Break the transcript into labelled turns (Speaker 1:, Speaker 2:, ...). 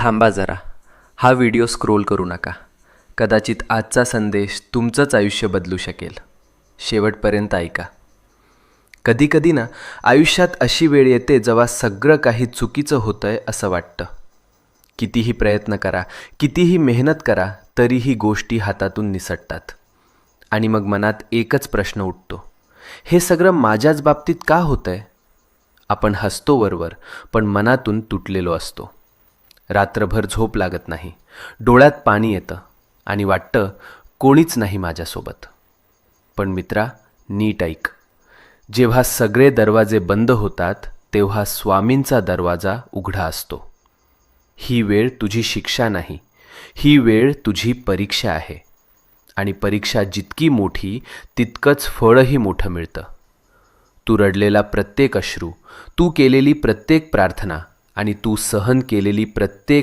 Speaker 1: थांबा जरा. हा व्हिडिओ स्क्रोल करू नका. कदाचित आजचा संदेश तुमचंच आयुष्य बदलू शकेल. शेवटपर्यंत ऐका. कधीकधी ना आयुष्यात अशी वेळ येते जेव्हा सगळं काही चुकीचं होतंय असं वाटतं. कितीही प्रयत्न करा, कितीही मेहनत करा, तरीही गोष्टी हातातून निसटतात. आणि मग मनात एकच प्रश्न उठतो, हे सगळं माझ्याच बाबतीत का होतंय? आपण हसतो वरवर, पण मनातून तुटलेलो असतो. रात्रभर झोप लागत नाही, डोळ्यात पाणी येतं आणि वाटतं कोणीच नाही माझ्यासोबत. पण मित्रा, नीट ऐक. जेव्हा सगळे दरवाजे बंद होतात तेव्हा स्वामींचा दरवाजा उघडा असतो. ही वेळ तुझी शिक्षा नाही, ही वेळ तुझी परीक्षा आहे. आणि परीक्षा जितकी मोठी तितकंच फळही मोठं मिळतं. तू रडलेला प्रत्येक अश्रू, तू केलेली प्रत्येक प्रार्थना आणि तू सहन केलेली प्रत्येक